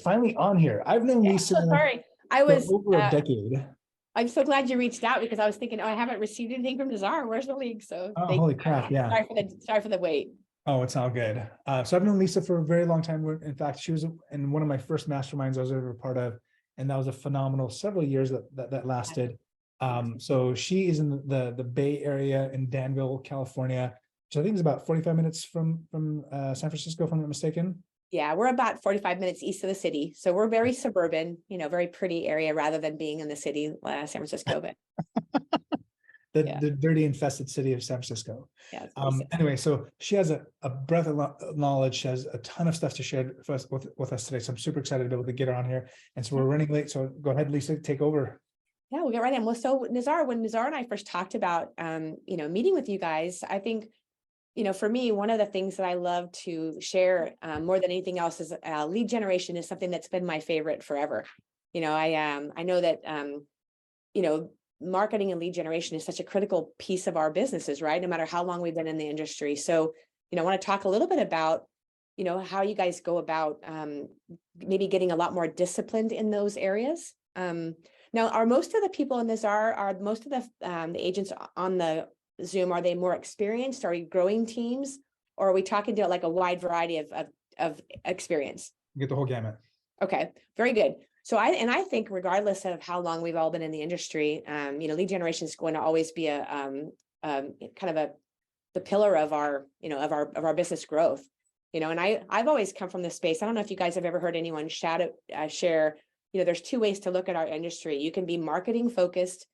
finally on here. I've known Lisa So sorry. for over a decade. I'm so glad you reached out because I was thinking, oh, I haven't received anything from Nazar. Where's the link? So holy crap. Yeah. Sorry for the wait. Oh, it's all good. So I've known Lisa for a very long time. In fact, she was in one of my first masterminds I was ever a part of, and that was a phenomenal several years that lasted. So she is in the Bay Area in Danville, California, which I think is about 45 minutes from San Francisco, if I'm not mistaken. Yeah, we're about 45 minutes east of the city. So we're very suburban, very pretty area rather than being in the city, San Francisco. But the dirty, infested city of San Francisco. Yeah. Anyway, so she has a breadth of knowledge. She has a ton of stuff to share with us today. So I'm super excited to be able to get her on here. And so we're running late. So go ahead, Lisa, take over. Yeah, we'll get right in. Well, so Nazar, when Nazar and I first talked about, meeting with you guys, I think, for me, one of the things that I love to share more than anything else is lead generation is something that's been my favorite forever. I know that, marketing and lead generation is such a critical piece of our businesses, right? No matter how long we've been in the industry. So, I want to talk a little bit about, how you guys go about maybe getting a lot more disciplined in those areas. Now, are most of the people in this are most of the agents on the Zoom, are they more experienced? Are we growing teams? Or are we talking to like a wide variety of experience? Get the whole gamut. Okay, very good. So I think regardless of how long we've all been in the industry, lead generation is going to always be a kind of the pillar of our, of our business growth. And I've always come from this space. I don't know if you guys have ever heard anyone share, there's two ways to look at our industry. You can be marketing focused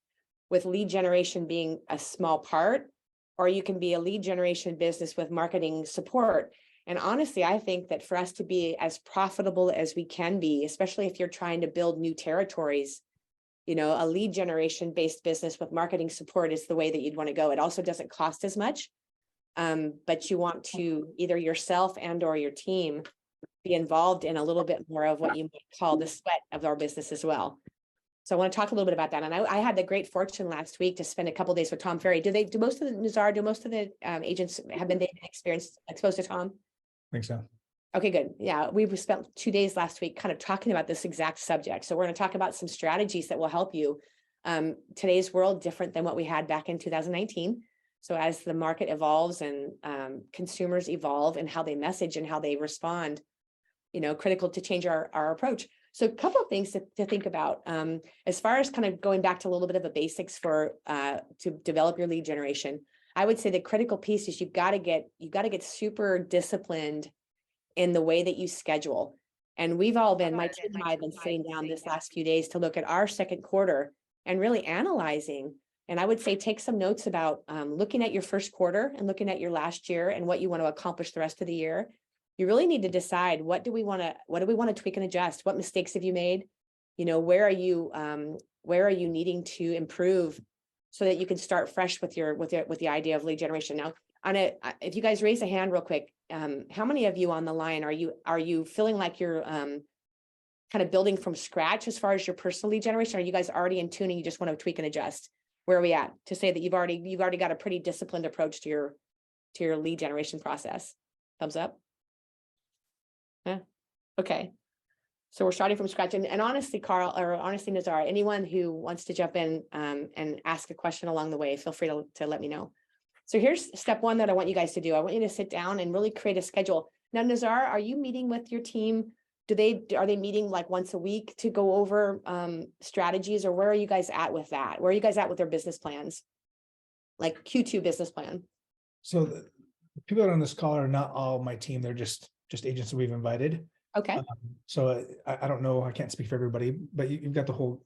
with lead generation being a small part, or you can be a lead generation business with marketing support. And honestly, I think that for us to be as profitable as we can be, especially if you're trying to build new territories, a lead generation based business with marketing support is the way that you'd want to go. It also doesn't cost as much, but you want to either yourself and or your team be involved in a little bit more of what you might call the sweat of our business as well. So I want to talk a little bit about that. And I had the great fortune last week to spend a couple of days with Tom Ferry. Do most of the agents have been exposed to Tom? I think so. Okay, good. Yeah, we spent 2 days last week kind of talking about this exact subject. So we're going to talk about some strategies that will help you. Today's world different than what we had back in 2019. So as the market evolves and consumers evolve and how they message and how they respond, critical to change our approach. So a couple of things to think about as far as kind of going back to a little bit of the basics for to develop your lead generation. I would say the critical piece is you've got to get super disciplined in the way that you schedule. And we've all been, my team and I have been sitting down this last few days to look at our second quarter and really analyzing. And I would say take some notes about looking at your first quarter and looking at your last year and what you want to accomplish the rest of the year. You really need to decide what do we want to tweak and adjust? What mistakes have you made? Where are you needing to improve so that you can start fresh with the idea of lead generation? Now, if you guys raise a hand real quick, how many of you on the line are you feeling like you're kind of building from scratch as far as your personal lead generation? Are you guys already in tune and you just want to tweak and adjust? Where are we at to say that you've already got a pretty disciplined approach to your lead generation process? Thumbs up. Yeah. Okay. So we're starting from scratch. And honestly, Nazar, anyone who wants to jump in and ask a question along the way, feel free to let me know. So here's step one that I want you guys to do. I want you to sit down and really create a schedule. Now, Nazar, are you meeting with your team? Are they meeting like once a week to go over strategies, or where are you guys at with that? Where are you guys at with their business plans? Like Q2 business plan? So the people that are on this call are not all my team. They're just agents that we've invited. Okay. So I don't know, I can't speak for everybody, but you've got the whole,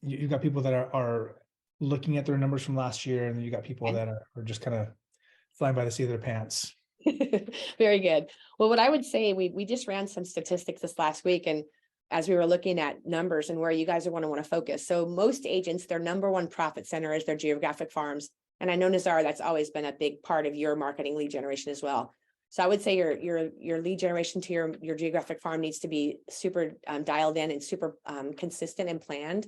you've got people that are looking at their numbers from last year, and then you got people that are just kind of flying by the seat of their pants. Very good. Well, what I would say, we just ran some statistics this last week, and as we were looking at numbers and where you guys are going to want to focus. So most agents, their number one profit center is their geographic farms. And I know, Nazar, that's always been a big part of your marketing lead generation as well. So I would say your lead generation to your geographic farm needs to be super dialed in and super consistent and planned.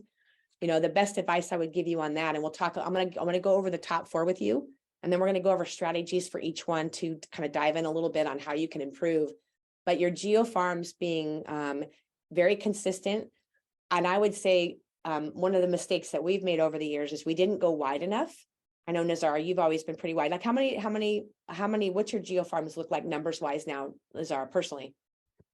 The best advice I would give you on that, and we'll talk, I'm gonna go over the top 4 with you, and then we're gonna go over strategies for each one to kind of dive in a little bit on how you can improve. but your geo farms being very consistent. And I would say one of the mistakes that we've made over the years is we didn't go wide enough. I know, Nazar, you've always been pretty wide. Like how many, what's your geo farms look like numbers wise now, Nazar, personally?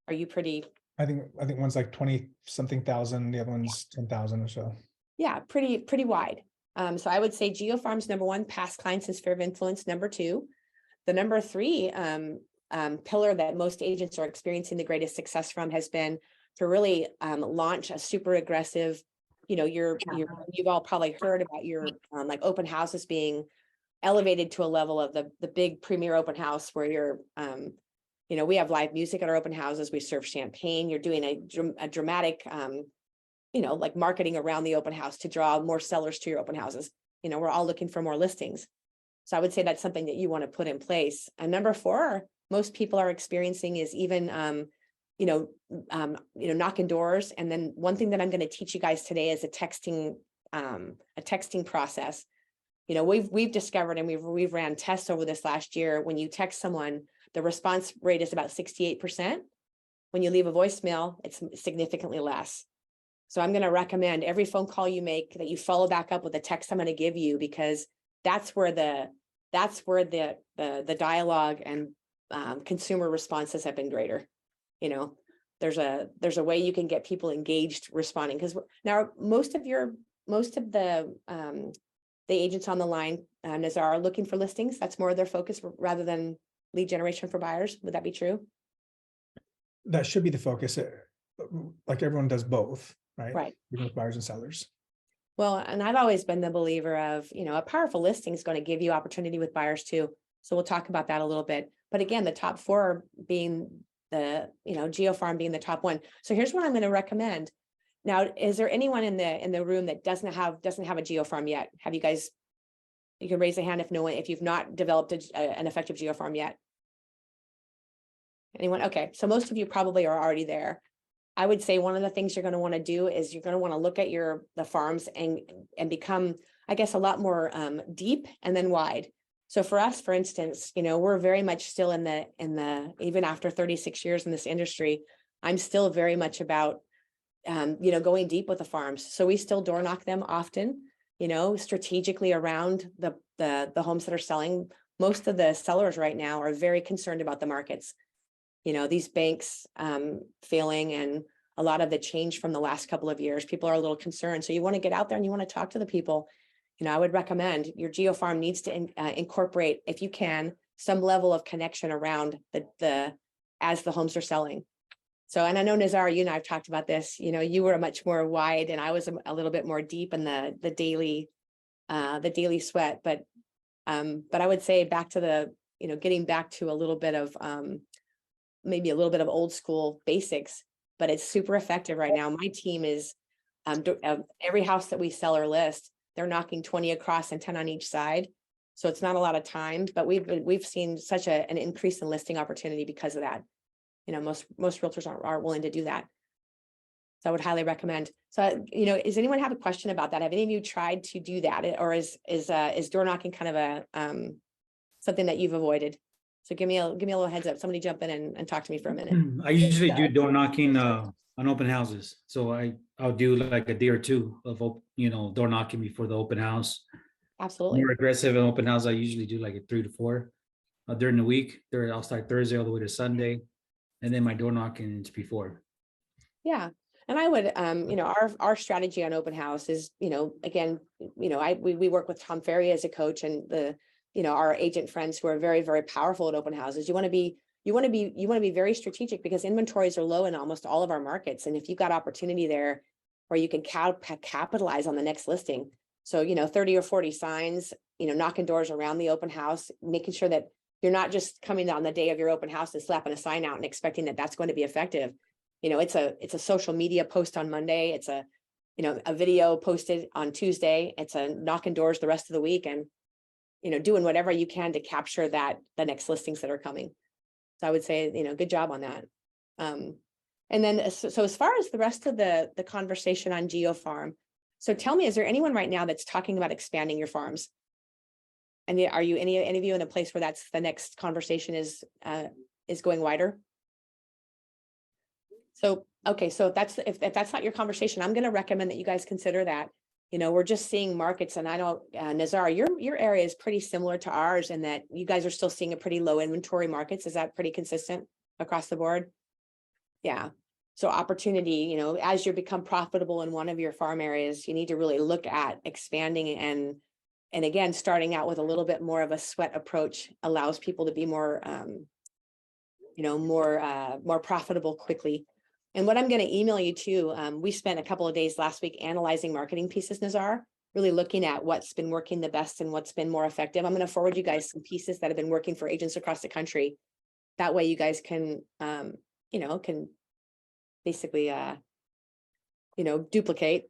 Are you pretty? I think one's like 20 something thousand, the other one's 10,000 or so. Yeah, pretty wide. So I would say geo farms, number one, past clients and sphere of influence, number two. The number three pillar that most agents are experiencing the greatest success from has been to really launch a super aggressive, you know, you've all probably heard about your like open houses being elevated to a level of the big premier open house where you're, you know, we have live music at our open houses. We serve champagne. You're doing a dramatic, you know, like marketing around the open house to draw more sellers to your open houses. You know, we're all looking for more listings. So I would say that's something that you want to put in place. And number four, most people are experiencing is even, knocking doors. And then one thing that I'm going to teach you guys today is a texting process. You know, we've discovered, and we've ran tests over this last year. When you text someone, the response rate is about 68%. When you leave a voicemail, it's significantly less. So I'm going to recommend every phone call you make that you follow back up with a text I'm going to give you, because that's where the dialogue and consumer responses have been greater. You know, there's a way you can get people engaged responding, because now most of the agents on the line, Nazar, are looking for listings. That's more of their focus rather than lead generation for buyers. Would that be true? That should be the focus. Like everyone does both, right? Right. Even with buyers and sellers. Well, and I've always been the believer of, you know, a powerful listing is going to give you opportunity with buyers too. So we'll talk about that a little bit. But again, the top four being the, you know, geo farm being the top one. So here's what I'm going to recommend. Now, is there anyone in the room that doesn't have a geo farm yet? Have you guys? You can raise a hand if you've not developed an effective geo farm yet. Anyone? Okay, so most of you probably are already there. I would say one of the things you're going to want to do is you're going to want to look at the farms and become, I guess, a lot more deep and then wide. So for us, for instance, you know, we're very much still in the even after 36 years in this industry, I'm still very much about you know, going deep with the farms. So we still door knock them often, you know, strategically around the homes that are selling. Most of the sellers right now are very concerned about the markets. You know, these banks failing and a lot of the change from the last couple of years, people are a little concerned. So you want to get out there and you want to talk to the people. You know, I would recommend your geo farm needs to incorporate, if you can, some level of connection around as the homes are selling. So, and I know, Nazar, you and I have talked about this, you know, you were much more wide and I was a little bit more deep in the daily sweat. But I would say back to getting back to a little bit of maybe a little bit of old school basics, but it's super effective right now. My team is every house that we sell or list, they're knocking 20 across and 10 on each side. So it's not a lot of time, but we've seen such an increase in listing opportunity because of that. You know, most realtors aren't willing to do that. So I would highly recommend. So, you know, does anyone have a question about that? Have any of you tried to do that, or is door knocking kind of a something that you've avoided? So give me a little heads up. Somebody jump in and talk to me for a minute. I usually do door knocking on open houses. So I'll do like a day or two of door knocking before the open house. Absolutely. More aggressive in open house. I usually do like a 3 to 4 during the week. I'll start Thursday all the way to Sunday, and then my door knocking is before. Yeah. And I would, you know, our strategy on open house is, you know, again, you know, we work with Tom Ferry as a coach and our agent friends who are very, very powerful at open houses. You want to be very strategic because inventories are low in almost all of our markets. And if you've got opportunity there where you can capitalize on the next listing. So, you know, 30 or 40 signs, you know, knocking doors around the open house, making sure that you're not just coming on the day of your open house and slapping a sign out and expecting that that's going to be effective. You know, it's a social media post on Monday. It's a video posted on Tuesday. It's a knocking doors the rest of the week and, you know, doing whatever you can to capture the next listings that are coming. So I would say, you know, good job on that. And then, so as far as the rest of the conversation on GeoFarm, so tell me, is there anyone right now that's talking about expanding your farms? And are you any of you in a place where that's the next conversation is going wider? So, okay, so if that's not your conversation, I'm going to recommend that you guys consider that. You know, we're just seeing markets, and I know, Nazar, your area is pretty similar to ours in that you guys are still seeing a pretty low inventory markets. Is that pretty consistent across the board? Yeah. So opportunity, you know, as you become profitable in one of your farm areas, you need to really look at expanding, and again, starting out with a little bit more of a sweat approach allows people to be more, more profitable quickly. And what I'm going to email you too, we spent a couple of days last week analyzing marketing pieces, Nazar, really looking at what's been working the best and what's been more effective. I'm going to forward you guys some pieces that have been working for agents across the country. That way you guys can, can basically, duplicate,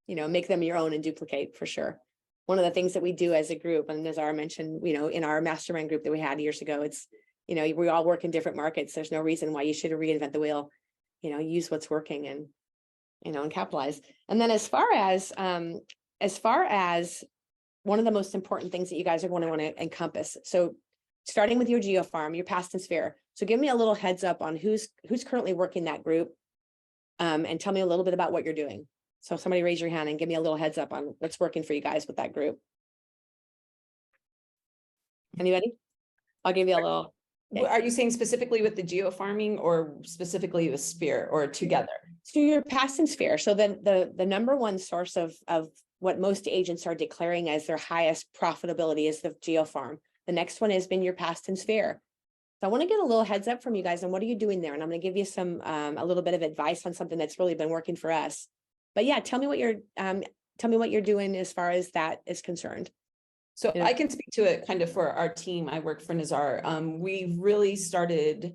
make them your own and duplicate for sure. One of the things that we do as a group, and Nazar mentioned, in our mastermind group that we had years ago, it's, we all work in different markets. There's no reason why you should reinvent the wheel, use what's working and, and capitalize. And then as far as one of the most important things that you guys are going to want to encompass. So starting with your geo farm, your past and sphere. So give me a little heads up on who's currently working that group, and tell me a little bit about what you're doing. So somebody raise your hand and give me a little heads up on what's working for you guys with that group. Anybody? I'll give you a little. Are you saying specifically with the geo farming or specifically with sphere or together? So your past and sphere. So then the number one source of what most agents are declaring as their highest profitability is the geo farm. The next one has been your past and sphere. So I want to get a little heads up from you guys on what are you doing there? And I'm going to give you some a little bit of advice on something that's really been working for us. But yeah, tell me what you're doing as far as that is concerned. So I can speak to it kind of for our team. I work for Nazar. We've really started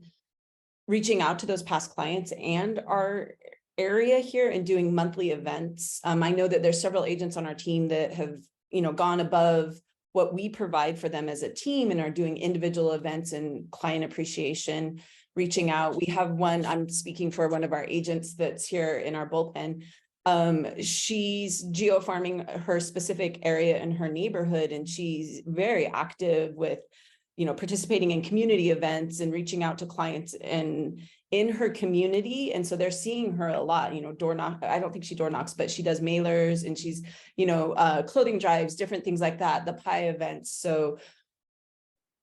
reaching out to those past clients and our area here and doing monthly events. I know that there's several agents on our team that have, gone above what we provide for them as a team and are doing individual events and client appreciation, reaching out. We have one, I'm speaking for one of our agents that's here in our bullpen. She's geo farming her specific area in her neighborhood, and she's very active with, participating in community events and reaching out to clients and in her community. And so they're seeing her a lot, door knock. I don't think she door knocks, but she does mailers and she's, clothing drives, different things like that, the pie events. So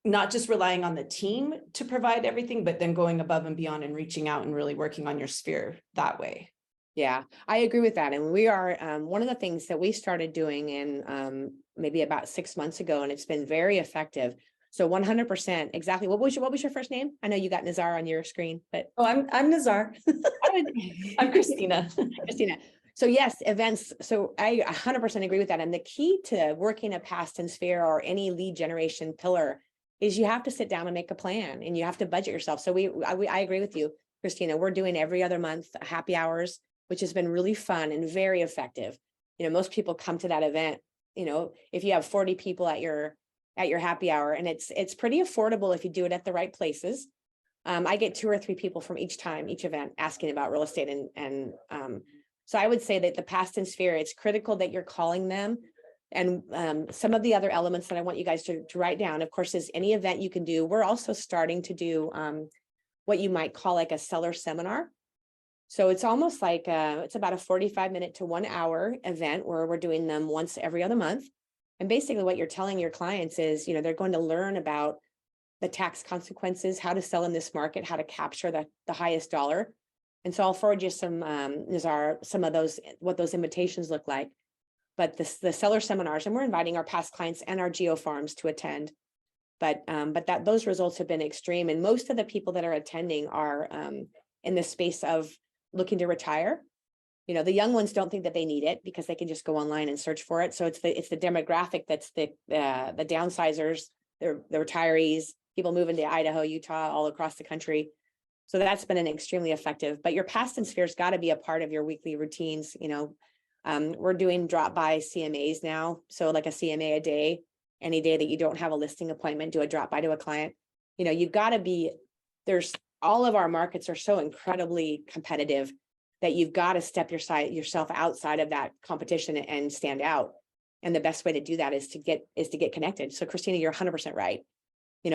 not just relying on the team to provide everything, but then going above and beyond and reaching out and really working on your sphere that way. Yeah, I agree with that. And we are, one of the things that we started doing in maybe about 6 months ago, and it's been very effective. So 100%, exactly. What was your first name? I know you got Nazar on your screen, but. Oh, I'm Nazar. I'm Christina. Christina. So yes, events. So I 100% agree with that. And the key to working a past and sphere or any lead generation pillar is you have to sit down and make a plan and you have to budget yourself. So I agree with you, Christina. We're doing every other month happy hours, which has been really fun and very effective. Most people come to that event, if you have 40 people at your happy hour, and it's pretty affordable if you do it at the right places. I get 2 or 3 people from each event asking about real estate. And so I would say that the past and sphere, it's critical that you're calling them. And some of the other elements that I want you guys to write down, of course, is any event you can do. We're also starting to do what you might call like a seller seminar. So it's almost like it's about a 45-minute to 1 hour event where we're doing them once every other month. And basically what you're telling your clients is, they're going to learn about the tax consequences, how to sell in this market, how to capture the highest dollar. And so I'll forward you some of those, what those invitations look like. But the seller seminars, and we're inviting our past clients and our geo farms to attend. But those results have been extreme. And most of the people that are attending are in the space of looking to retire. The young ones don't think that they need it because they can just go online and search for it. So it's the demographic that's the downsizers, the retirees, people moving to Idaho, Utah, all across the country. So that's been an extremely effective. But your past and sphere's got to be a part of your weekly routines. We're doing drop by CMAs now. So like a CMA a day, any day that you don't have a listing appointment, do a drop by to a client. You've got to be, all of our markets are so incredibly competitive that you've got to step yourself outside of that competition and stand out. And the best way to do that is to get connected. So Christina, you're 100% right.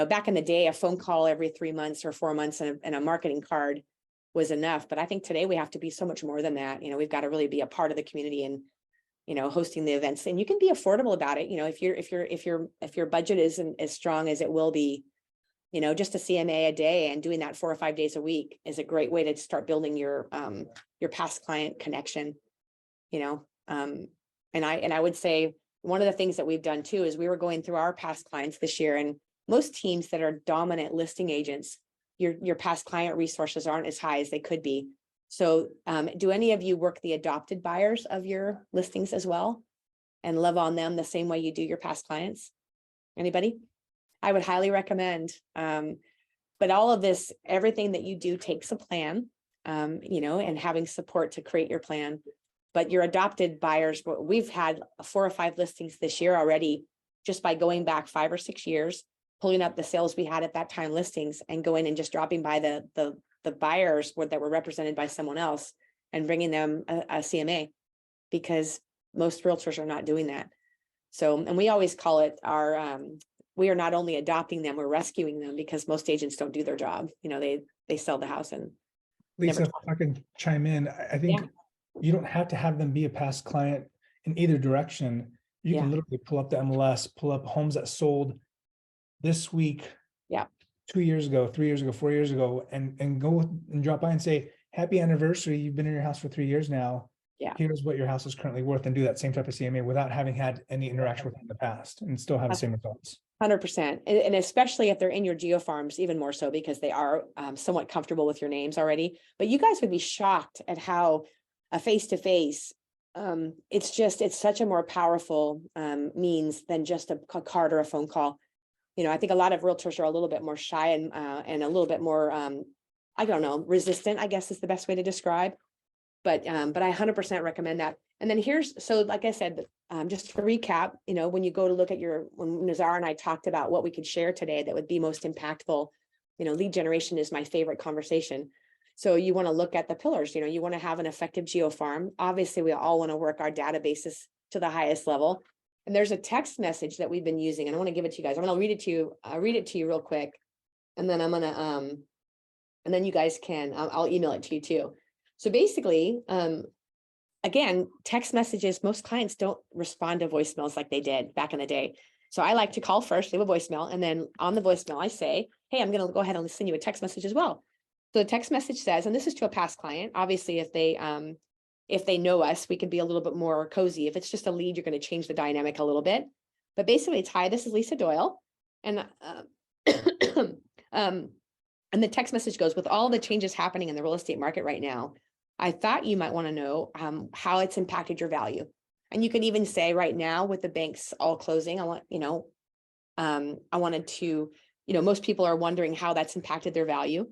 Back in the day, a phone call every 3 months or 4 months and a marketing card was enough. But I think today we have to be so much more than that. We've got to really be a part of the community and, hosting the events, and you can be affordable about it. If your budget isn't as strong as it will be, just a CMA a day and doing that 4 or 5 days a week is a great way to start building your past client connection, and I would say one of the things that we've done too is we were going through our past clients this year, and most teams that are dominant listing agents, your past client resources aren't as high as they could be. So do any of you work the adopted buyers of your listings as well and love on them the same way you do your past clients? Anybody? I would highly recommend. But all of this, everything that you do takes a plan, and having support to create your plan. But your adopted buyers, we've had 4 or 5 listings this year already, just by going back 5 or 6 years, pulling up the sales we had at that time listings and going and just dropping by the buyers that were represented by someone else and bringing them a CMA, because most realtors are not doing that. So, and we always call it we are not only adopting them, we're rescuing them, because most agents don't do their job. They sell the house and Lisa, if I can chime in, I think you don't have to have them be a past client in either direction. You can literally pull up the MLS, pull up homes that sold this week, 2 years ago, 3 years ago, 4 years ago, and go and drop by and say, happy anniversary. You've been in your house for 3 years now. Yeah. Here's what your house is currently worth, and do that same type of CMA without having had any interaction with them in the past, and still have the same results. 100%. And especially if they're in your geo farms, even more so, because they are somewhat comfortable with your names already. But you guys would be shocked at how a face-to-face, it's such a more powerful means than just a card or a phone call. I think a lot of realtors are a little bit more shy and a little bit more, I don't know, resistant, I guess is the best way to describe. But I 100% recommend that. And then so like I said, just to recap, when you go to look at when Nazar and I talked about what we could share today that would be most impactful, lead generation is my favorite conversation. So you want to look at the pillars, you want to have an effective geo farm. Obviously, we all want to work our databases to the highest level. And there's a text message that we've been using, and I want to give it to you guys. I'm going to read it to you. I'll read it to you real quick. And then I'm going to, and then you guys can, I'll email it to you too. So basically, again, text messages, most clients don't respond to voicemails like they did back in the day. So I like to call first, leave a voicemail. And then on the voicemail, I say, hey, I'm going to go ahead and send you a text message as well. So the text message says, and this is to a past client, obviously, if they know us, we can be a little bit more cozy. If it's just a lead, you're going to change the dynamic a little bit. But basically it's, hi, this is Lisa Doyle. And and the text message goes, with all the changes happening in the real estate market right now, I thought you might want to know how it's impacted your value. And you can even say right now, with the banks all closing, I wanted to, most people are wondering how that's impacted their value.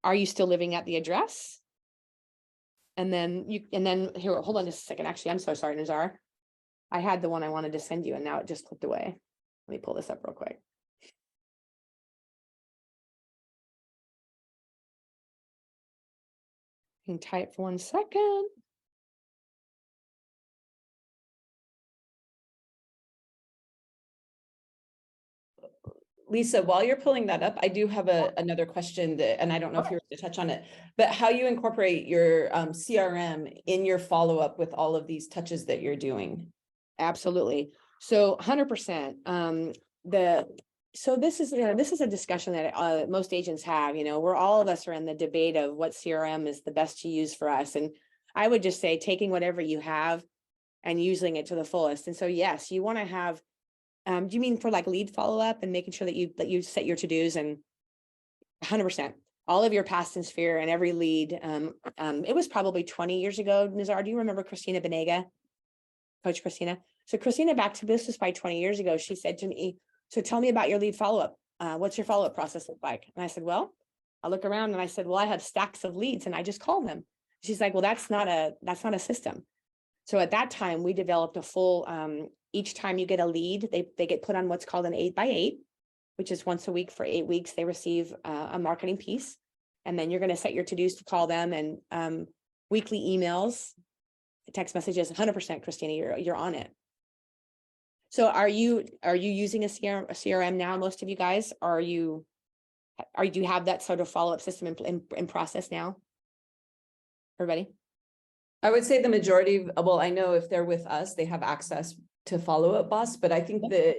Are you still living at the address? And then here, hold on just a second. Actually, I'm so sorry, Nazar. I had the one I wanted to send you and now it just clicked away. Let me pull this up real quick. Hang tight for 1 second. Lisa, while you're pulling that up, I do have another question and I don't know if you were to touch on it, but how you incorporate your CRM in your follow-up with all of these touches that you're doing. Absolutely. So 100%. So this is a discussion that most agents have, where all of us are in the debate of what CRM is the best to use for us. And I would just say taking whatever you have and using it to the fullest. And so, yes, you want to have, do you mean for like lead follow-up and making sure that you set your to-dos? And 100%, all of your past and sphere and every lead. It was probably 20 years ago. Nazar, do you remember Christina Benega? Coach Christina. So Christina, back to this was by 20 years ago. She said to me, so tell me about your lead follow-up. What's your follow-up process look like? And I said, well, I look around and I said, well, I have stacks of leads and I just call them. She's like, well, that's not a system. So at that time we developed a full, each time you get a lead, they get put on what's called an 8x8, which is once a week for 8 weeks. They receive a marketing piece. And then you're going to set your to-dos to call them, and weekly emails, text messages. 100%, Christina, you're on it. So are you using a CRM now, most of you guys? Do you have that sort of follow-up system in process now? Everybody? I would say the majority of, well, I know if they're with us, they have access to follow-up boss, but I think that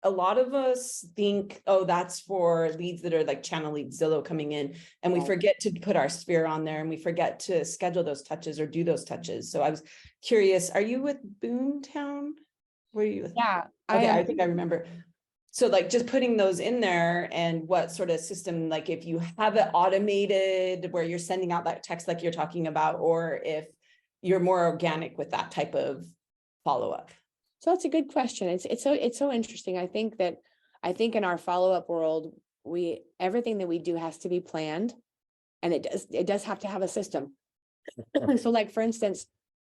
a lot of us think, oh, that's for leads that are like channel leads, Zillow coming in, and we Right. forget to put our sphere on there and we forget to schedule those touches or do those touches. So I was curious, are you with Boomtown? Were you with? Yeah. Okay, am. I think I remember. So like just putting those in there and what sort of system, like if you have it automated where you're sending out that text like you're talking about, or if you're more organic with that type of follow-up. So that's a good question. It's so interesting. I think in our follow-up world, everything that we do has to be planned, and it does have to have a system. So like, for instance,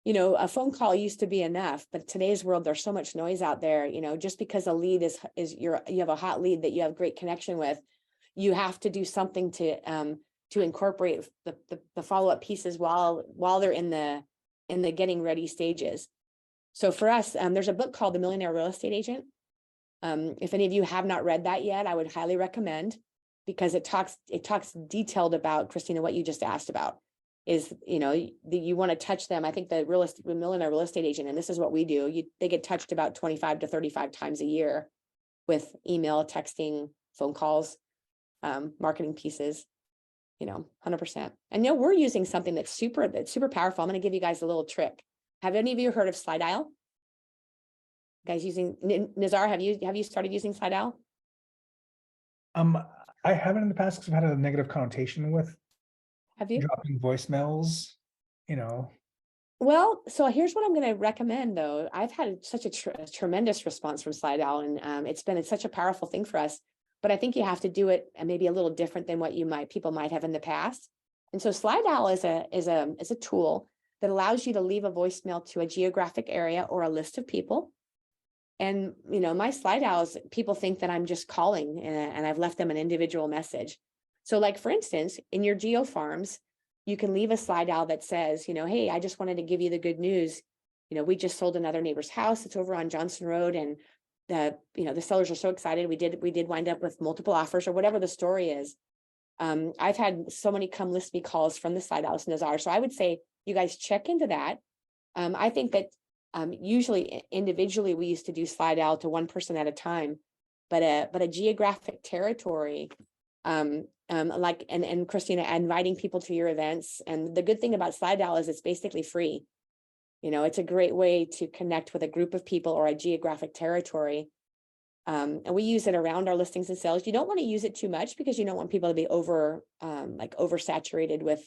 a phone call used to be enough, but today's world, there's so much noise out there, just because a lead you have a hot lead that you have great connection with, you have to do something to incorporate the follow-up pieces while they're in the getting ready stages. So for us, there's a book called The Millionaire Real Estate Agent. If any of you have not read that yet, I would highly recommend, because it talks detailed about, Christina, what you just asked about is, you want to touch them. I think the millionaire real estate agent, and this is what we do, they get touched about 25 to 35 times a year with email, texting, phone calls, marketing piees, 100%. And we're using something that's super powerful. I'm going to give you guys a little trick. Have any of you heard of Slide Dial? Guys using Nizar, have you started using Slide Dial? I haven't in the past because I've had a negative connotation with Have you? dropping voicemails, Well, so here's what I'm going to recommend, though. I've had such a tremendous response from Slide Dial, and it's been such a powerful thing for us. But I think you have to do it maybe a little different than what people might have in the past. And so Slide Dial is a tool that allows you to leave a voicemail to a geographic area or a list of people. And, my Slide Dials, people think that I'm just calling and I've left them an individual message. So like, for instance, in your geo farms, you can leave a Slide Dial that says, hey, I just wanted to give you the good news. We just sold another neighbor's house. It's over on Johnson Road. And the sellers are so excited. We did wind up with multiple offers, or whatever the story is. I've had so many come list me calls from the Slide Dials, Nazar. So I would say you guys check into that. I think that usually individually we used to do Slide Dial to one person at a time, but a geographic territory, like, and Christina, inviting people to your events. And the good thing about Slide Dial is it's basically free. It's a great way to connect with a group of people or a geographic territory. And we use it around our listings and sales. You don't want to use it too much because you don't want people to be oversaturated with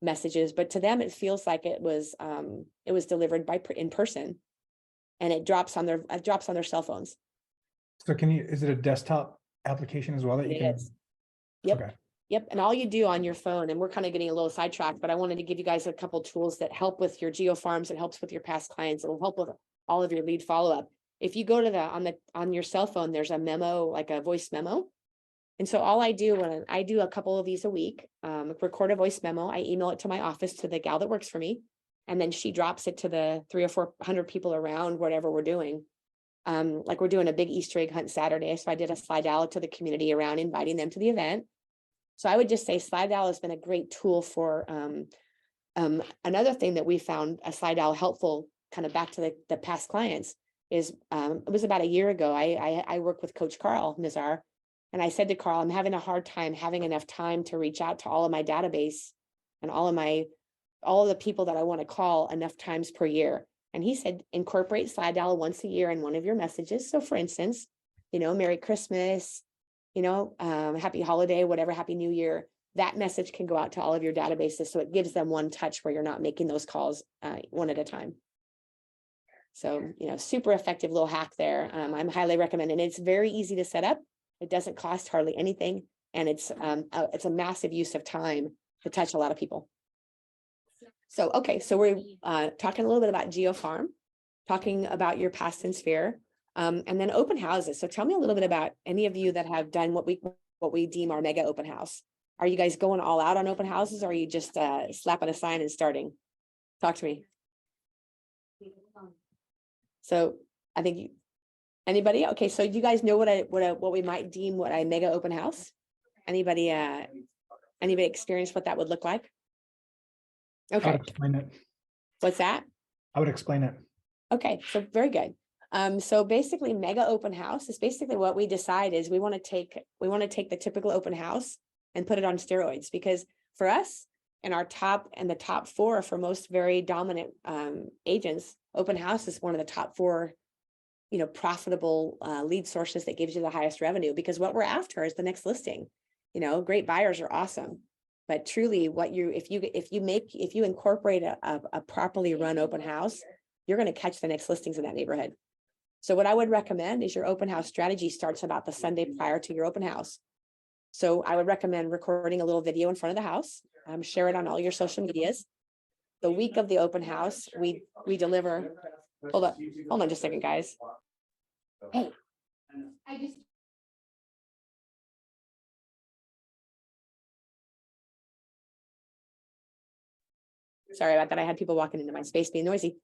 messages, but to them, it feels like it was delivered in person, and it drops on their cell phones. So is it a desktop application as well that you can? Is. Yep. Okay. Yep. And all you do on your phone, and we're kind of getting a little sidetracked, but I wanted to give you guys a couple tools that help with your geo farms. It helps with your past clients. It will help with all of your lead follow-up. If you go to on your cell phone, there's a memo, like a voice memo. And so all I do when I do a couple of these a week, record a voice memo, I email it to my office, to the gal that works for me. And then she drops it to the 300 or 400 people around whatever we're doing. Like we're doing a big Easter egg hunt Saturday. So I did a Slide Dial to the community around, inviting them to the event. So I would just say Slide Dial has been a great tool for another thing that we found a Slide Dial helpful, kind of back to the past clients, is it was about a year ago. I work with Coach Carl Nizar. And I said to Carl, I'm having a hard time having enough time to reach out to all of my database and all of the people that I want to call enough times per year. And he said, incorporate Slide Dial once a year in one of your messages. So for instance, Merry Christmas, Happy Holiday, whatever, Happy New Year. That message can go out to all of your databases. So it gives them one touch where you're not making those calls one at a time. So, super effective little hack there. I'm highly recommending it. It's very easy to set up. It doesn't cost hardly anything. And it's a massive use of time to touch a lot of people. So, okay. So we're talking a little bit about GeoFarm, talking about your past and sphere, and then open houses. So tell me a little bit about any of you that have done what we deem our mega open house. Are you guys going all out on open houses, or are you just slapping a sign and starting? Talk to me. So I think anybody? Okay, so you guys know what we might deem what a mega open house? Anybody experienced what that would look like? I Okay, would explain it. what's that? I would explain it. Okay, so very good. So basically mega open house is basically what we decide is we want to take the typical open house and put it on steroids, because for us and the top four for most very dominant agents, open house is one of the top four, profitable lead sources that gives you the highest revenue, because what we're after is the next listing. Great buyers are awesome, but truly if you incorporate a properly run open house, you're going to catch the next listings in that neighborhood. So what I would recommend is your open house strategy starts about the Sunday prior to your open house. So I would recommend recording a little video in front of the house, share it on all your social medias. The week of the open house, we deliver. Hold on just a second, guys. Hey. Sorry about that. I had people walking into my space being noisy.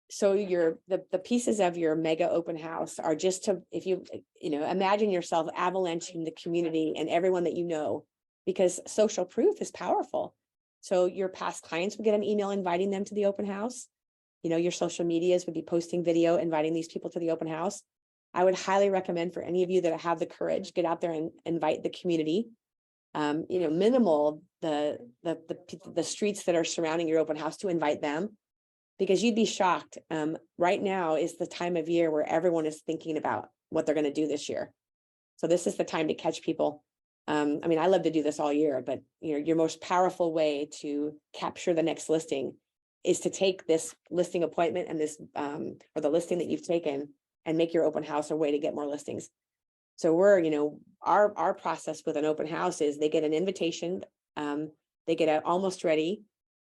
So the pieces of your mega open house are just to, if you imagine yourself avalanching the community and everyone that you know, because social proof is powerful. So your past clients would get an email inviting them to the open house. Your social medias would be posting video inviting these people to the open house. I would highly recommend for any of you that have the courage, get out there and invite the community. Minimal the streets that are surrounding your open house to invite them, because you'd be shocked. Right now is the time of year where everyone is thinking about what they're going to do this year. So this is the time to catch people. I love to do this all year, but your most powerful way to capture the next listing is to take this listing appointment and this or the listing that you've taken and make your open house a way to get more listings. So our process with an open house is they get an invitation, they get it almost ready,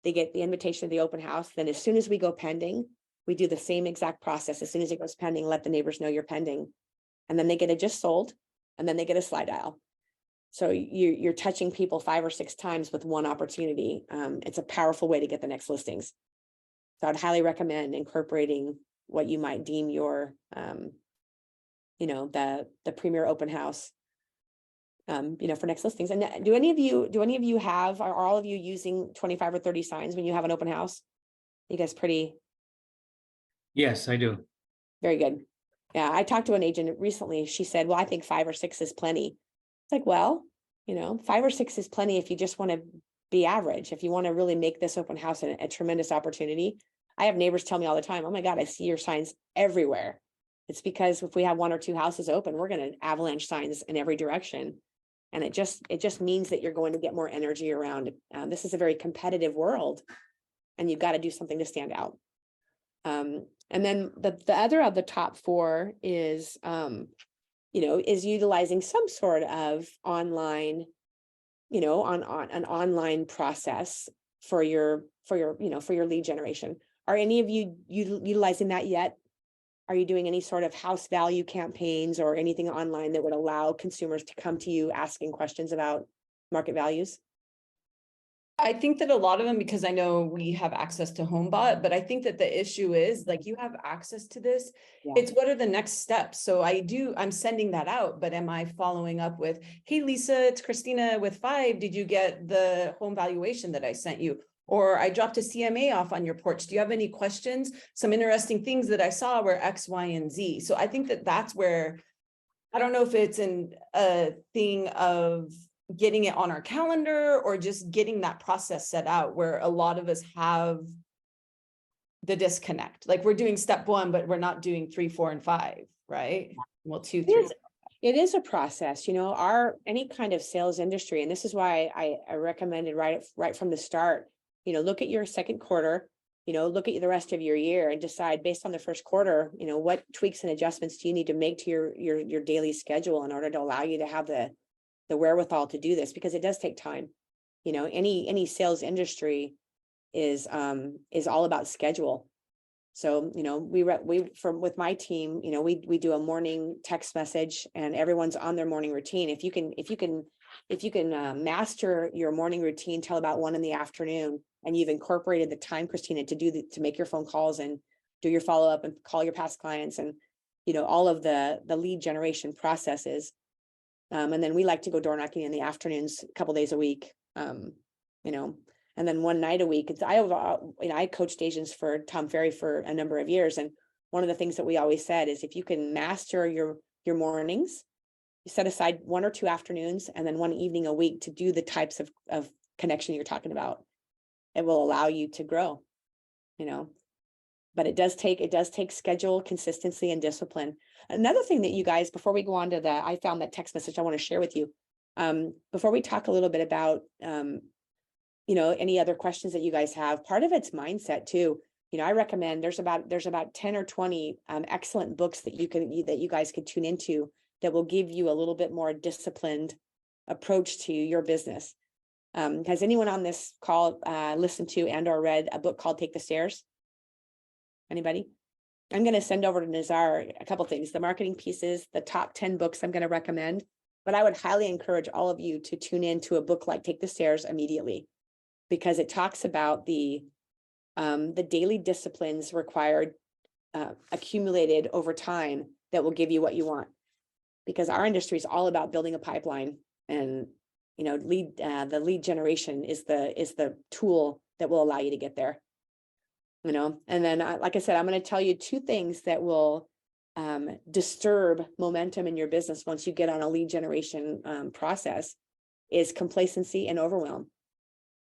they get the invitation to the open house. Then as soon as we go pending, we do the same exact process. As soon as it goes pending, let the neighbors know you're pending. And then they get it just sold, and then they get a slide dial. So you're touching people 5 or 6 times with one opportunity. It's a powerful way to get the next listings. So I'd highly recommend incorporating what you might deem your, the premier open house, for next listings. And do any of you have, are all of you using 25 or 30 signs when you have an open house? You guys pretty? Yes, I do. Very good. Yeah. I talked to an agent recently. She said, well, I think 5 or 6 is plenty. It's like, well, 5 or 6 is plenty if you just want to be average. If you want to really make this open house a tremendous opportunity. I have neighbors tell me all the time, oh my God, I see your signs everywhere. It's because if we have 1 or 2 houses open, we're going to avalanche signs in every direction. And it just means that you're going to get more energy around. This is a very competitive world, and you've got to do something to stand out. And then the other of the top 4 is, is utilizing some sort of online, on an online process for your lead generation. Are any of you utilizing that yet? Are you doing any sort of house value campaigns or anything online that would allow consumers to come to you asking questions about market values? I think that a lot of them, because I know we have access to HomeBot, but I think that the issue is like, you have access to this. Yeah. It's what are the next steps? So I'm sending that out, but am I following up with, hey, Lisa, it's Christina with Fiv. Did you get the home valuation that I sent you? Or I dropped a CMA off on your porch. Do you have any questions? Some interesting things that I saw were X, Y, and Z. So I think that that's where, I don't know if it's a thing of getting it on our calendar or just getting that process set out, where a lot of us have the disconnect. Like we're doing step 1, but we're not doing 3, 4, and 5, right? Well, 2, 3. It is a process, any kind of sales industry. And this is why I recommended right from the start, look at your second quarter, look at the rest of your year and decide based on the first quarter, what tweaks and adjustments do you need to make to your daily schedule in order to allow you to have the wherewithal to do this, because it does take time. Any sales industry is all about schedule. So, with my team, we do a morning text message and everyone's on their morning routine. If you can master your morning routine till about 1 PM, and you've incorporated the time, Christina, to make your phone calls and do your follow-up and call your past clients and, all of the lead generation processes. And then we like to go door knocking in the afternoons, a couple days a week, And then one night a week, I coached agents for Tom Ferry for a number of years. And one of the things that we always said is if you can master your mornings, you set aside 1 or 2 afternoons and then 1 evening a week to do the types of connection you're talking about, it will allow you to grow, but it does take schedule, consistency, and discipline. Another thing that you guys, before we go on to that, I found that text message I want to share with you. Before we talk a little bit about, any other questions that you guys have, part of it's mindset too. I recommend there's about 10 or 20 excellent books that you guys could tune into that will give you a little bit more disciplined approach to your business. Has anyone on this call listened to and or read a book called Take the Stairs? Anybody? I'm going to send over to Nazar a couple things, the marketing pieces, the top 10 books I'm going to recommend, but I would highly encourage all of you to tune into a book like Take the Stairs immediately, because it talks about the daily disciplines required, accumulated over time that will give you what you want. Because our industry is all about building a pipeline, and the lead generation is the tool that will allow you to get there. And then, like I said, I'm going to tell you 2 things that will disturb momentum in your business once you get on a lead generation process is complacency and overwhelm.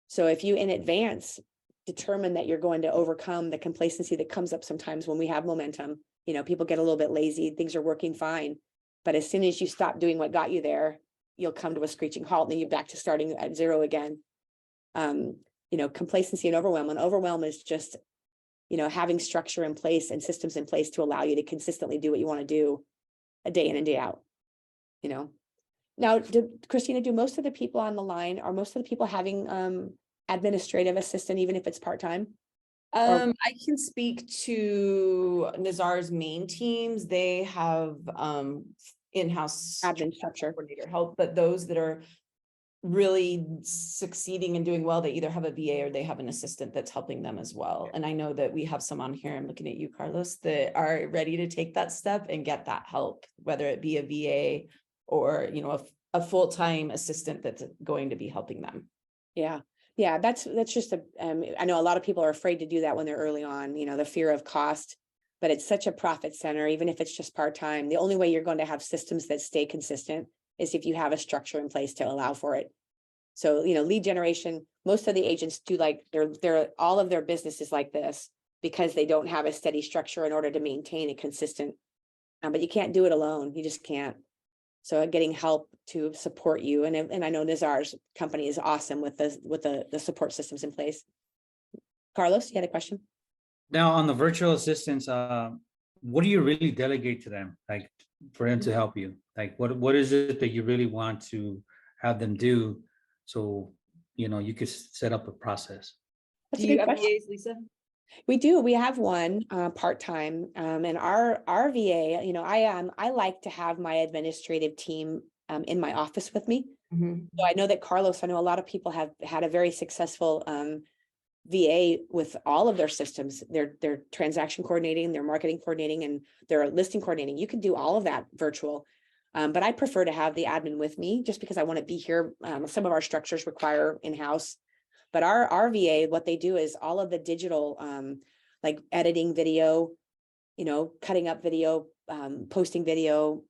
So if you in advance determine that you're going to overcome the complacency that comes up sometimes when we have momentum, people get a little bit lazy, things are working fine. But as soon as you stop doing what got you there, you'll come to a screeching halt, and then you're back to starting at 0 again. Complacency and overwhelm. And overwhelm is just, having structure in place and systems in place to allow you to consistently do what you want to do a day in and day out. Now, Christina, do most of the people on the line, are most of the people having administrative assistant, even if it's part-time? I can speak to Nazar's main teams. They have in-house Admin structure. coordinator help, but those that are really succeeding and doing well, they either have a VA or they have an assistant that's helping them as well. And I know that we have some on here, I'm looking at you, Carlos, that are ready to take that step and get that help, whether it be a VA or, a full-time assistant that's going to be helping them. Yeah, that's just I know a lot of people are afraid to do that when they're early on, the fear of cost, but it's such a profit center, even if it's just part-time. The only way you're going to have systems that stay consistent is if you have a structure in place to allow for it. So, lead generation, most of the agents do all of their business is like this because they don't have a steady structure in order to maintain a consistent, but you can't do it alone. You just can't. So getting help to support you. And I know Nazar's company is awesome with the support systems in place. Carlos, you had a question? Now on the virtual assistants, what do you really delegate to them? Like for them to help you? Like what is it that you really want to have them do? So, you could set up a process. That's Do a you good have question. VAs, Lisa? We do. We have one part-time, and our VA, I like to have my administrative team in my office with me. So I know that Carlos, I know a lot of people have had a very successful VA with all of their systems, their transaction coordinating, their marketing coordinating, and their listing coordinating. You can do all of that virtual. But I prefer to have the admin with me just because I want to be here. Some of our structures require in-house. But our VA, what they do is all of the digital, like editing video, cutting up video, posting video,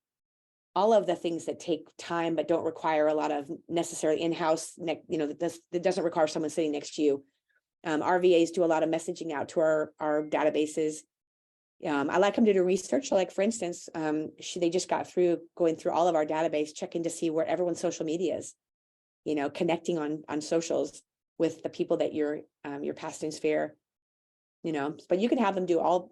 all of the things that take time but don't require a lot of necessary in-house, that doesn't require someone sitting next to you. Our VAs do a lot of messaging out to our databases. I like them to do research. So like, for instance, they just got through going through all of our database, checking to see where everyone's social media is, connecting on socials with the people that your past in sphere, but you can have them do all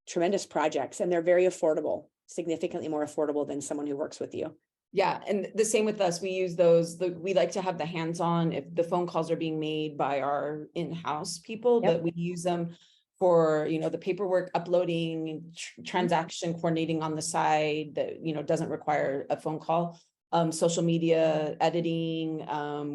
tremendous projects, and they're very affordable, significantly more affordable than someone who works with you. Yeah. And the same with us. We use those, we like to have the hands-on, if the phone calls are being made by our in-house people, that we use them for, the paperwork uploading, transaction coordinating on the side that, doesn't require a phone call. Social media editing,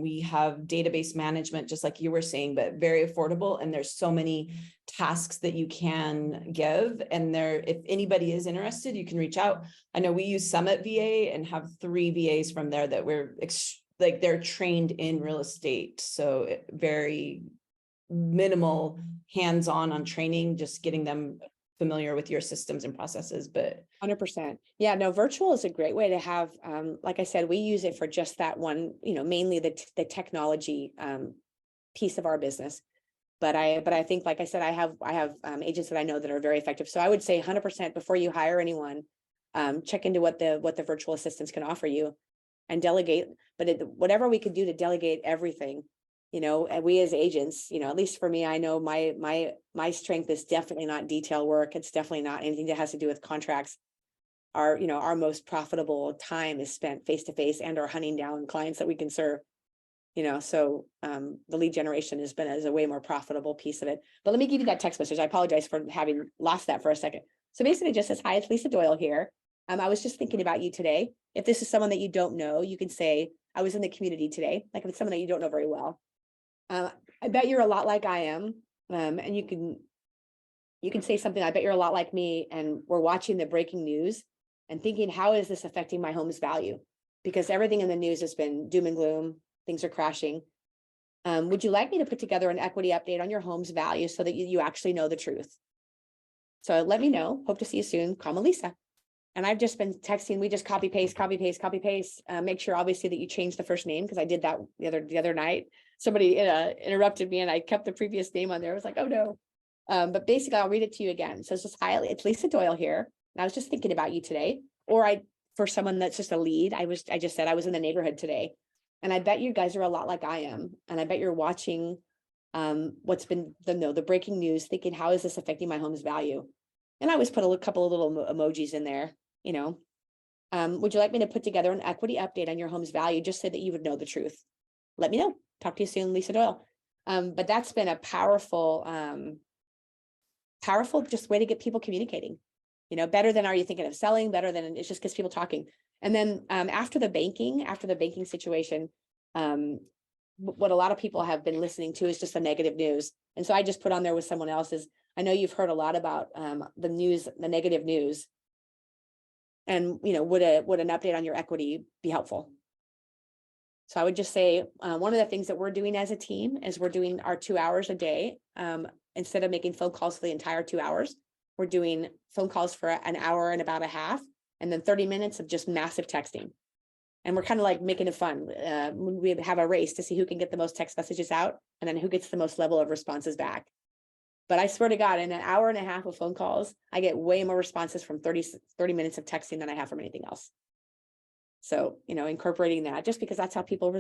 we have database management, just like you were saying, but very affordable. And there's so many tasks that you can give. And if anybody is interested, you can reach out. I know we use Summit VA and have 3 VAs from there that we're like they're trained in real estate. So very minimal hands-on on training, just getting them familiar with your systems and processes, but 100%. Yeah, no, virtual is a great way to have, like I said, we use it for just that one, mainly the technology piece of our business. But I think, like I said, I have agents that I know that are very effective. So I would say 100% before you hire anyone, check into what the virtual assistants can offer you and delegate. But whatever we could do to delegate everything, and we as agents, at least for me, I know my strength is definitely not detail work. It's definitely not anything that has to do with contracts. Our most profitable time is spent face to face and or hunting down clients that we can serve. So the lead generation is a way more profitable piece of it. But let me give you that text message. I apologize for having lost that for a second. So basically, it just says, "Hi, it's Lisa Doyle here. I was just thinking about you today. If this is someone that you don't know, you can say, I was in the community today." Like if it's someone that you don't know very well. I bet you're a lot like I am. And you can say something, "I bet you're a lot like me. And we're watching the breaking news and thinking, how is this affecting my home's value? Because everything in the news has been doom and gloom. Things are crashing. Would you like me to put together an equity update on your home's value so that you actually know the truth? So let me know. Hope to see you soon. Call Melissa." And I've just been texting. We just copy paste. Make sure obviously that you change the first name, because I did that the other night. Somebody interrupted me and I kept the previous name on there. I was like, oh no. But basically I'll read it to you again. So it's just, "Hi, it's Lisa Doyle here. And I was just thinking about you today." Or for someone that's just a lead, I just said I was in the neighborhood today. "And I bet you guys are a lot like I am. And I bet you're watching what's been the breaking news, thinking, how is this affecting my home's value?" And I always put a couple of little emojis in there, "Would you like me to put together an equity update on your home's value just so that you would know the truth? Let me know. Talk to you soon, Lisa Doyle." But that's been a powerful just way to get people communicating, better than, "Are you thinking of selling?" Better than, it just gets people talking. And then after the banking situation, what a lot of people have been listening to is just the negative news. And so I just put on there with someone else's, "I know you've heard a lot about the news, the negative news. And, would an update on your equity be helpful?" So I would just say, one of the things that we're doing as a team is we're doing our 2 hours a day. Instead of making phone calls for the entire 2 hours, we're doing phone calls for an hour and about a half, and then 30 minutes of just massive texting. And we're kind of like making it fun. We have a race to see who can get the most text messages out and then who gets the most level of responses back. But I swear to God, in an hour and a half of phone calls, I get way more responses from 30 minutes of texting than I have from anything else. So, incorporating that, just because that's how people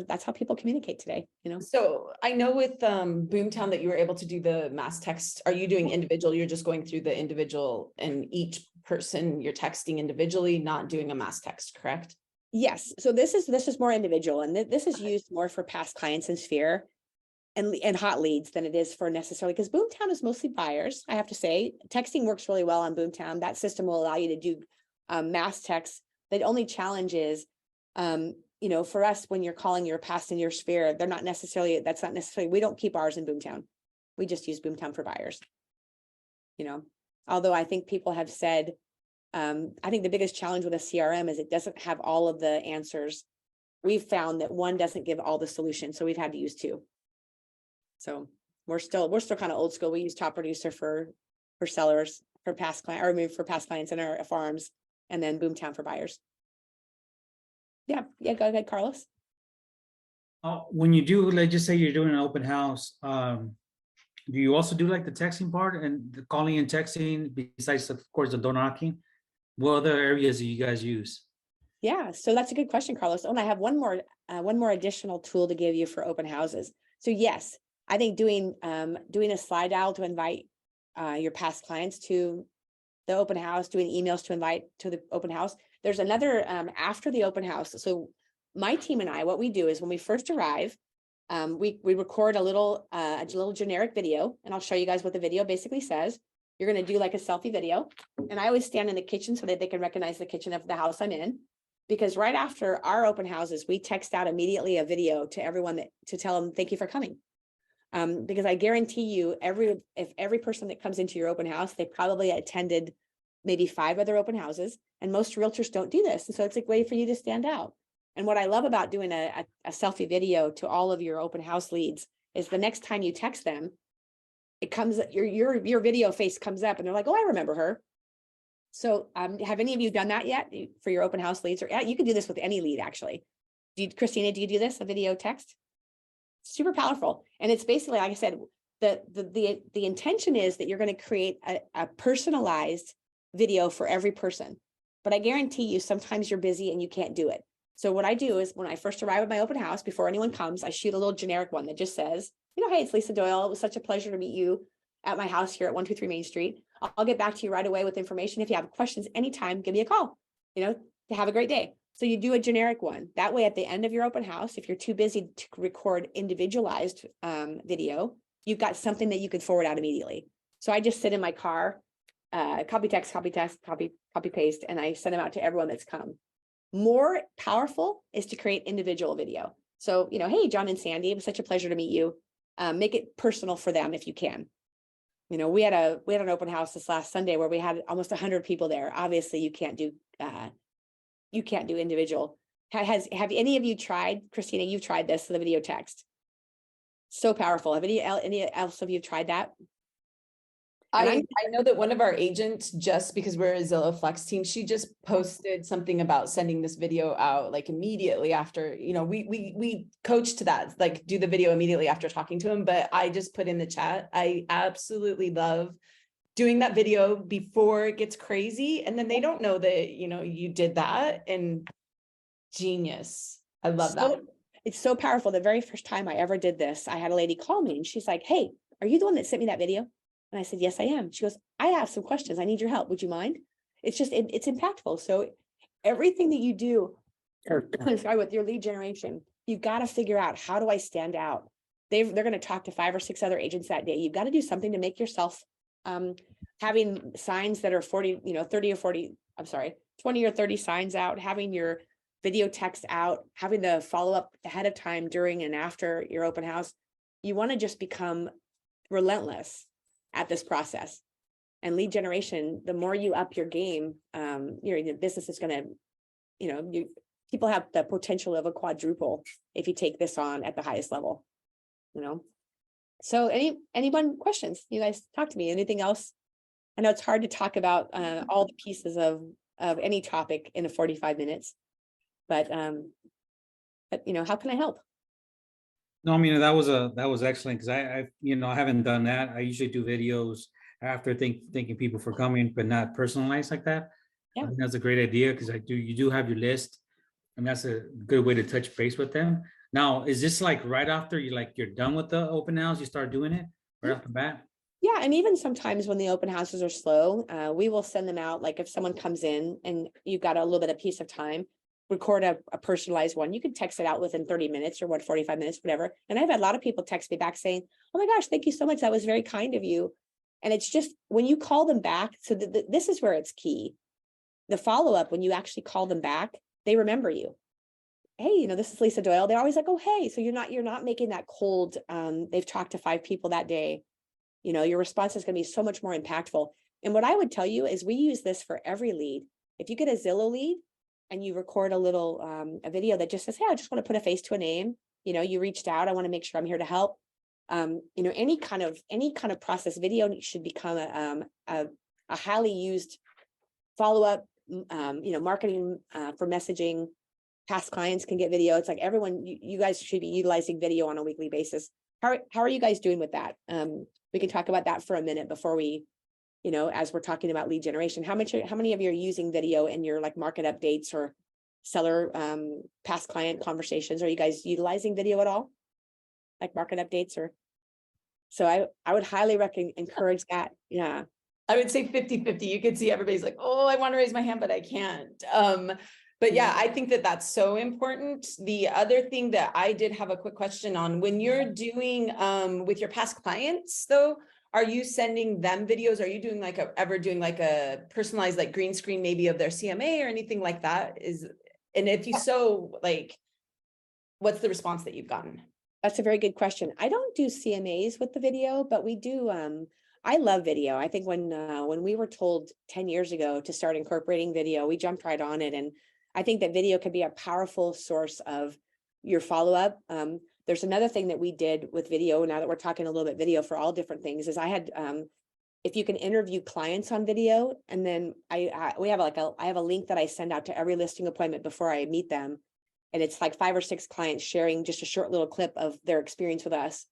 communicate today, So I know with Boomtown that you were able to do the mass text. Are you doing individual? You're just going through the individual, and each person you're texting individually, not doing a mass text, correct? Yes. So this is more individual, and this is used more for past clients in Sphere and hot leads than it is for necessarily, because Boomtown is mostly buyers. I have to say, texting works really well on Boomtown. That system will allow you to do mass text. The only challenge is, for us, when you're calling your past in your Sphere, that's not necessarily, we don't keep ours in Boomtown. We just use Boomtown for buyers. Although I think people have said, I think the biggest challenge with a CRM is it doesn't have all of the answers. We've found that one doesn't give all the solutions, so we've had to use two. So we're still kind of old school. We use Top Producer for sellers, for past clients in our farms, and then Boomtown for buyers. Yeah, go ahead, Carlos. When you do, let's just say you're doing an open house, do you also do like the texting part and the calling and texting besides, of course, the door knocking? What other areas do you guys use? Yeah, so that's a good question, Carlos. And I have one more additional tool to give you for open houses. So yes, I think doing a slide dial to invite your past clients to the open house, doing emails to invite to the open house. There's another after the open house. So my team and I, what we do is when we first arrive, we record a little generic video, and I'll show you guys what the video basically says. You're going to do like a selfie video, and I always stand in the kitchen so that they can recognize the kitchen of the house I'm in. Because right after our open houses, we text out immediately a video to everyone to tell them thank you for coming. Because I guarantee you, if every person that comes into your open house, they probably attended maybe 5 other open houses, and most realtors don't do this. And so it's a way for you to stand out. And what I love about doing a selfie video to all of your open house leads is the next time you text them, it comes, your video face comes up and they're like, oh, I remember her. So have any of you done that yet for your open house leads? Or yeah, you can do this with any lead actually. Christina, do you do this, a video text? Super powerful. And it's basically, like I said, the intention is that you're going to create a personalized video for every person. But I guarantee you, sometimes you're busy and you can't do it. So what I do is when I first arrive at my open house, before anyone comes, I shoot a little generic one that just says, you know, hey, it's Lisa Doyle. It was such a pleasure to meet you at my house here at 123 Main Street. I'll get back to you right away with information. If you have questions anytime, give me a call, you know, to have a great day. So you do a generic one. That way, at the end of your open house, if you're too busy to record individualized video, you've got something that you could forward out immediately. So I just sit in my car, copy text, copy paste, and I send them out to everyone that's come. More powerful is to create individual video. So, you know, hey, John and Sandy, it was such a pleasure to meet you. Make it personal for them if you can. You know, we had an open house this last Sunday where we had almost 100 people there. Obviously, you can't do individual. Have any of you tried, Christina? You've tried this, the video text. So powerful. Have any else of you tried that? I know that one of our agents, just because we're a Zillow Flex team, she just posted something about sending this video out like immediately after, you know, we coach to that, like do the video immediately after talking to him. But I just put in the chat, I absolutely love doing that video before it gets crazy. And then they don't know that, you know, you did that, and genius. I love that. It's so powerful. The very first time I ever did this, I had a lady call me and she's like, hey, are you the one that sent me that video? And I said, yes, I am. She goes, I have some questions. I need your help. Would you mind? It's just, it's impactful. So everything that you do with your lead generation, you've got to figure out, how do I stand out? They're going to talk to 5 or 6 other agents that day. You've got to do something to make yourself having signs that are 40, you know, 30 or 40, I'm sorry, 20 or 30 signs out, having your video text out, having the follow-up ahead of time, during and after your open house. You want to just become relentless at this process. And lead generation, the more you up your game, your business is going to, you know, people have the potential of a quadruple if you take this on at the highest level, you know. So anyone questions? You guys talk to me. Anything else? I know it's hard to talk about all the pieces of any topic in 45 minutes, but you know, how can I help? No, I mean, that was excellent, because I you know, I haven't done that. I usually do videos after thanking people for coming, but not personalized like that. Yeah. I think that's a great idea, because you do have your list, and that's a good way to touch base with them. Now, is this like right after you're done with the open house, you start doing it right off the bat? Yeah, and even sometimes when the open houses are slow, we will send them out. Like if someone comes in and you've got a little bit of piece of time, record a personalized one. You can text it out within 30 minutes or 45 minutes, whatever. And I've had a lot of people text me back saying, oh my gosh, thank you so much. That was very kind of you. And it's just when you call them back, so this is where it's key. The follow-up, when you actually call them back, they remember you. Hey, you know, this is Lisa Doyle. They're always like, oh, hey, so you're not making that cold, they've talked to 5 people that day. You know, your response is going to be so much more impactful. And what I would tell you is we use this for every lead. If you get a Zillow lead and you record a little a video that just says, hey, I just want to put a face to a name. You know, you reached out. I want to make sure I'm here to help. You know, any kind of process video should become a highly used follow-up, you know, marketing for messaging. Past clients can get video. It's like everyone, you guys should be utilizing video on a weekly basis. How are you guys doing with that? We can talk about that for a minute before we, you know, as we're talking about lead generation. How many of you are using video in your like market updates or seller past client conversations? Are you guys utilizing video at all? Like market updates or? So I would highly encourage that. Yeah. I would say 50-50. You could see everybody's like, oh, I want to raise my hand, but I can't. But yeah, I think that that's so important. The other thing that I did have a quick question on, when you're doing with your past clients though, are you sending them videos? Are you doing ever doing a personalized like green screen maybe of their CMA or anything like that? And if you so, like, what's the response that you've gotten? That's a very good question. I don't do CMAs with the video, but we do. I love video. I think when we were told 10 years ago to start incorporating video, we jumped right on it. And I think that video can be a powerful source of your follow-up. There's another thing that we did with video, now that we're talking a little bit video for all different things, is I had, if you can interview clients on video, and then I have a link that I send out to every listing appointment before I meet them. And it's like 5 or 6 clients sharing just a short little clip of their experience with us.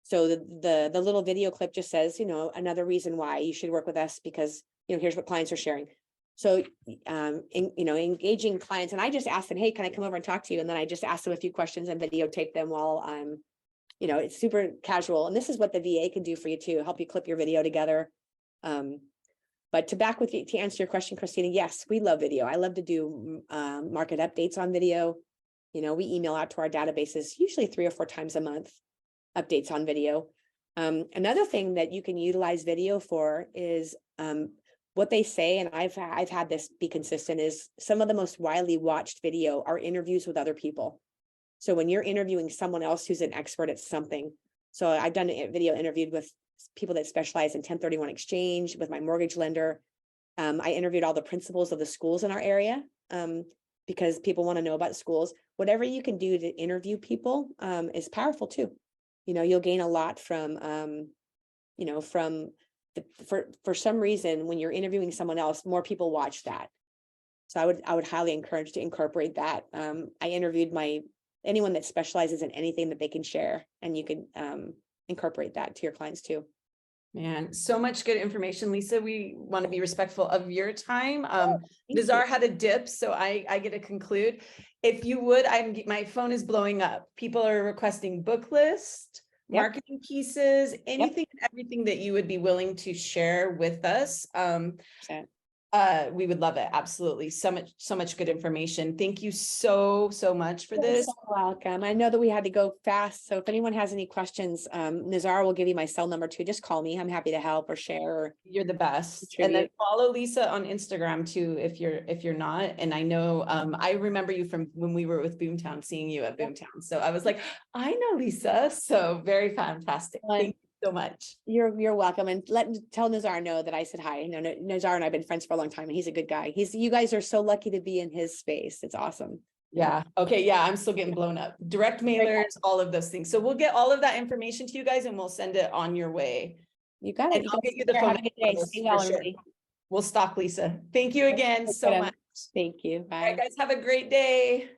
So the little video clip just says, you know, another reason why you should work with us, because, you know, here's what clients are sharing. So, you know, engaging clients, and I just asked them, hey, can I come over and talk to you? And then I just asked them a few questions and videotape them while I'm, you know, it's super casual. And this is what the VA can do for you too, help you clip your video together. But to answer your question, Christina, yes, we love video. I love to do market updates on video. You know, we email out to our databases usually 3 or 4 times a month, updates on video. Another thing that you can utilize video for is what they say, and I've had this be consistent, is some of the most widely watched video are interviews with other people. So when you're interviewing someone else who's an expert at something, so I've done a video interviewed with people that specialize in 1031 exchange with my mortgage lender. I interviewed all the principals of the schools in our area because people want to know about schools. Whatever you can do to interview people is powerful too. You know, you'll gain a lot from, you know, for some reason, when you're interviewing someone else, more people watch that. So I would highly encourage to incorporate that. I interviewed anyone that specializes in anything that they can share, and you can incorporate that to your clients too. Man, so much good information, Lisa. We want to be respectful of your time. Thank Nizar you. had a dip, so I get to conclude. If you would, my phone is blowing up. People are requesting book list, Yep. marketing pieces, anything and everything that you would be willing to share with us. We would love it. Absolutely. So much good information. Thank you so much for this. You're so welcome. I know that we had to go fast, so if anyone has any questions, Nizar will give you my cell number too. Just call me. I'm happy to help or share. You're the best. Contribute. And then follow Lisa on Instagram too, if you're not. And I know, I remember you from when we were with Boomtown, seeing you at Boomtown. So I was like, I know Lisa. So very fantastic. Thank you so much. You're welcome. And tell Nizar know that I said hi. You know, Nizar and I've been friends for a long time, and he's a good guy. You guys are so lucky to be in his space. It's awesome. Yeah. Okay. Yeah. I'm still getting blown up. Direct mailers, all of those things. So we'll get all of that information to you guys, and we'll send it on your way. You got it. And I'll get you the phone. Have a good day. numbers Stay for well, sure. everybody. We'll stalk Lisa. Thank you again so much. Thank you. Bye. All right, guys, have a great day.